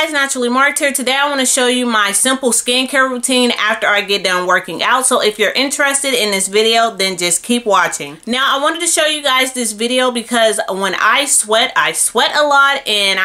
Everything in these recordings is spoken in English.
guys, Naturally Marked here. Today I want to show you my simple skincare routine after I get done working out. So if you're interested in this video, then just keep watching. Now I wanted to show you guys this video because when I sweat a lot, and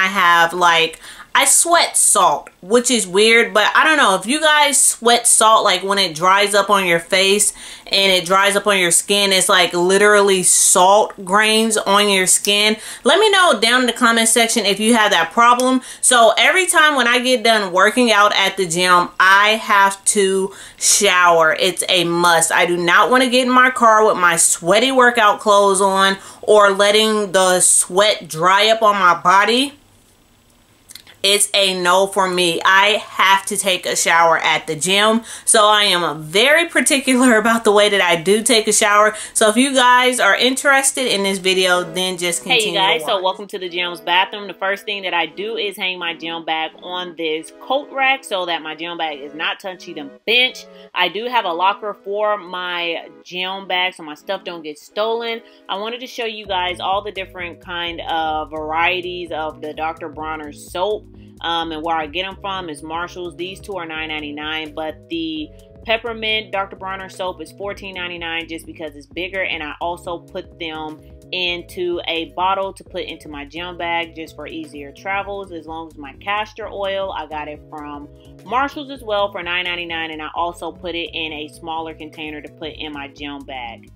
I sweat salt, which is weird, but I don't know if you guys sweat salt, like when it dries up on your face and it dries up on your skin, it's like literally salt grains on your skin. Let me know down in the comment section if you have that problem. So every time when I get done working out at the gym, I have to shower. It's a must. I do not want to get in my car with my sweaty workout clothes on or letting the sweat dry up on my body. It's a no for me. I have to take a shower at the gym. So I am very particular about the way that I do take a shower. So if you guys are interested in this video, then just continue. Hey you guys, so welcome to the gym's bathroom. The first thing that I do is hang my gym bag on this coat rack so that my gym bag is not touching the bench. I do have a locker for my gym bag so my stuff don't get stolen. I wanted to show you guys all the different kind of varieties of the Dr. Bronner's soap. And where I get them from is Marshall's. These two are $9.99, but the peppermint Dr. Bronner soap is $14.99 just because it's bigger, and I also put them into a bottle to put into my gym bag just for easier travels. As long as my castor oil, I got it from Marshall's as well for $9.99, and I also put it in a smaller container to put in my gym bag.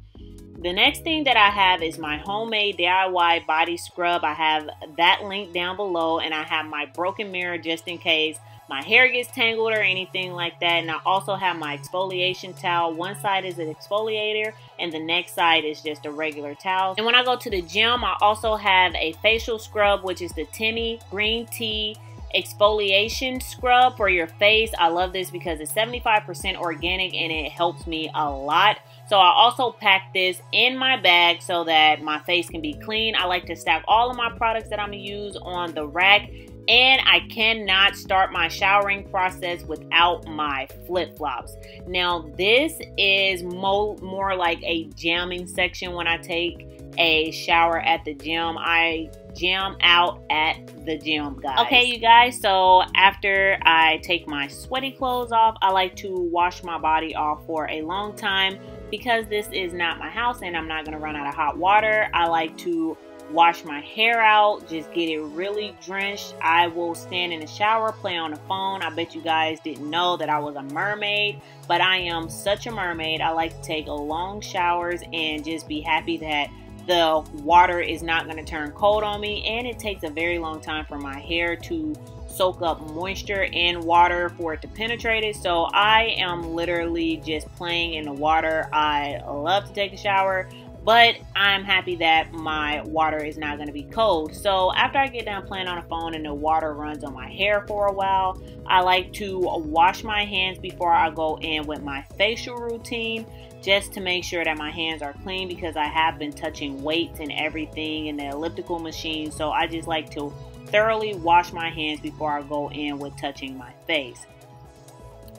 The next thing that I have is my homemade DIY body scrub. I have that link down below, and I have my broken mirror just in case my hair gets tangled or anything like that. And I also have my exfoliation towel. One side is an exfoliator and the next side is just a regular towel. And when I go to the gym, I also have a facial scrub, which is the TEAMI green tea exfoliation scrub for your face. I love this because it's 75% organic and it helps me a lot. So I also pack this in my bag so that my face can be clean. I like to stack all of my products that I'm gonna use on the rack, and I cannot start my showering process without my flip-flops. Now this is more like a jamming section when I take a shower at the gym. I jam out at the gym, guys. Okay, you guys, so after I take my sweaty clothes off, I like to wash my body off for a long time because this is not my house and I'm not gonna run out of hot water. I like to wash my hair out, just get it really drenched. I will stand in the shower, play on the phone. I bet you guys didn't know that I was a mermaid, but I am such a mermaid. I like to take long showers and just be happy that the water is not going to turn cold on me, and it takes a very long time for my hair to soak up moisture and water for it to penetrate it. So I am literally just playing in the water. I love to take a shower, but I'm happy that my water is not going to be cold. So after I get done playing on the phone and the water runs on my hair for a while, I like to wash my hands before I go in with my facial routine, just to make sure that my hands are clean because I have been touching weights and everything in the elliptical machine. So I just like to thoroughly wash my hands before I go in with touching my face.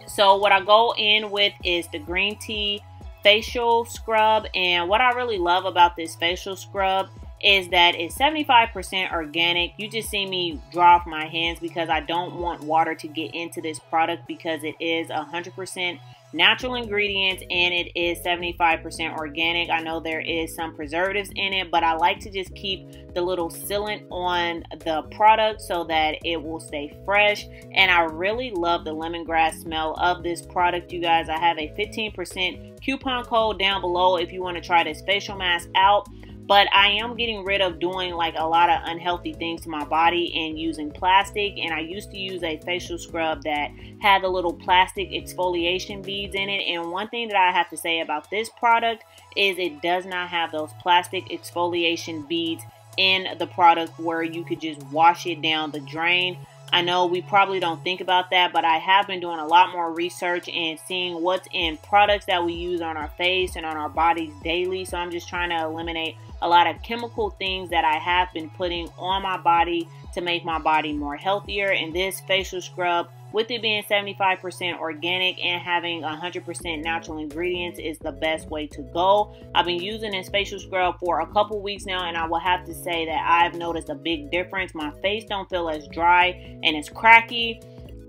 So what I go in with is the green tea facial scrub, and what I really love about this facial scrub is that it's 75% organic. You just see me draw off my hands because I don't want water to get into this product because it is 100% natural ingredients and it is 75% organic. I know there is some preservatives in it, but I like to just keep the little sealant on the product so that it will stay fresh. And I really love the lemongrass smell of this product, you guys. I have a 15% coupon code down below if you want to try this facial mask out. But I am getting rid of doing like a lot of unhealthy things to my body and using plastic. And I used to use a facial scrub that had the little plastic exfoliation beads in it. And one thing that I have to say about this product is it does not have those plastic exfoliation beads in the product where you could just wash it down the drain. I know we probably don't think about that, but I have been doing a lot more research and seeing what's in products that we use on our face and on our bodies daily. So I'm just trying to eliminate a lot of chemical things that I have been putting on my body to make my body more healthier. And this facial scrub, with it being 75% organic and having 100% natural ingredients, is the best way to go. I've been using this facial scrub for a couple weeks now, and I will have to say that I've noticed a big difference. My face don't feel as dry and as cracky,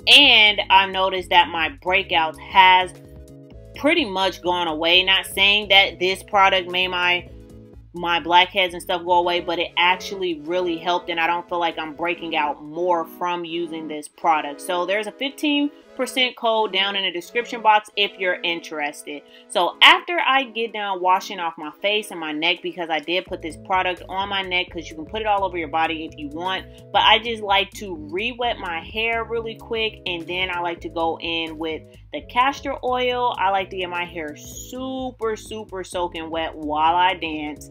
and I've noticed that my breakouts has pretty much gone away. Not saying that this product made my blackheads and stuff go away, but it actually really helped, and I don't feel like I'm breaking out more from using this product. So there's a 15% code down in the description box if you're interested. So after I get done washing off my face and my neck, because I did put this product on my neck, because you can put it all over your body if you want, but I just like to re-wet my hair really quick, and then I like to go in with the castor oil. I like to get my hair super soaking wet while I dance,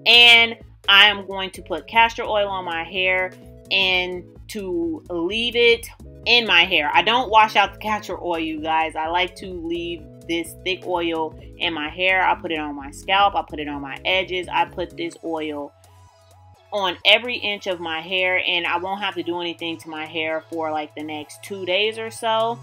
and I'm going to put castor oil on my hair and to leave it in my hair. I don't wash out the castor oil, you guys. I like to leave this thick oil in my hair. I put it on my scalp. I put it on my edges. I put this oil on every inch of my hair, and I won't have to do anything to my hair for like the next 2 days or so.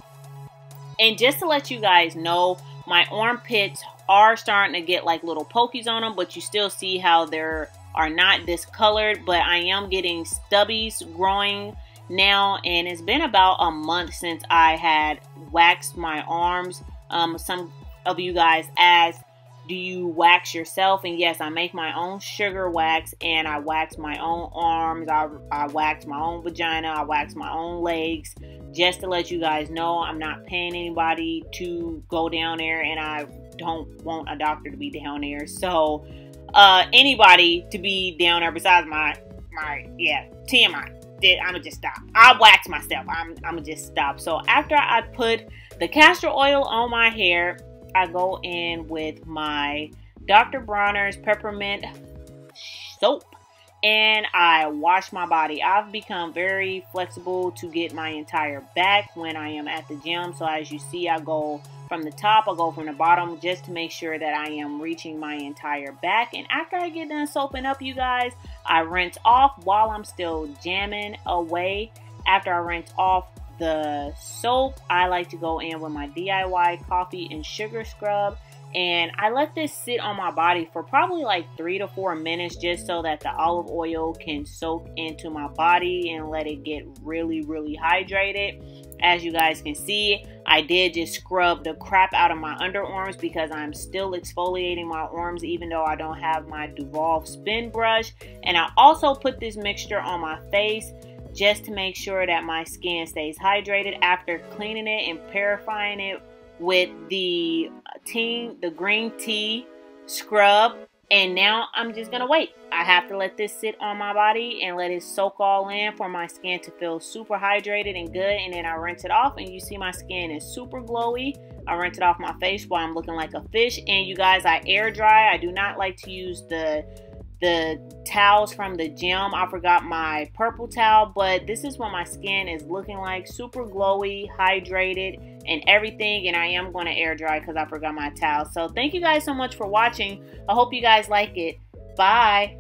And just to let you guys know, my armpits are starting to get like little pokies on them, but you still see how they are not discolored, but I am getting stubbies growing now, and it's been about a month since I had waxed my arms. Some of you guys asked, do you wax yourself? And yes, I make my own sugar wax, and I wax my own arms. I wax my own vagina. I wax my own legs. Just to let you guys know, I'm not paying anybody to go down there, and I don't want a doctor to be down there. So anybody to be down there besides my TEAMI, I'ma just stop. I'll wax myself. I'ma just stop. So after I put the castor oil on my hair, I go in with my Dr. Bronner's peppermint soap, and I wash my body. I've become very flexible to get my entire back when I am at the gym. So as you see, I go from the top, I go from the bottom, just to make sure that I am reaching my entire back. And after I get done soaping up, you guys, I rinse off while I'm still jamming away. After I rinse off the soap, I like to go in with my DIY coffee and sugar scrub, and I let this sit on my body for probably like 3 to 4 minutes, just so that the olive oil can soak into my body and let it get really hydrated. As you guys can see, I did just scrub the crap out of my underarms, because I'm still exfoliating my arms even though I don't have my Duval spin brush. And I also put this mixture on my face just to make sure that my skin stays hydrated after cleaning it and purifying it with the green tea scrub. And now I'm just gonna wait. I have to let this sit on my body and let it soak all in for my skin to feel super hydrated and good. And then I rinse it off, and you see my skin is super glowy. I rinse it off my face while I'm looking like a fish. And you guys, I air dry. I do not like to use the towels from the gym. I forgot my purple towel, but this is what my skin is looking like, super glowy, hydrated, and everything. And I am going to air dry because I forgot my towel. So thank you guys so much for watching. I hope you guys like it. Bye.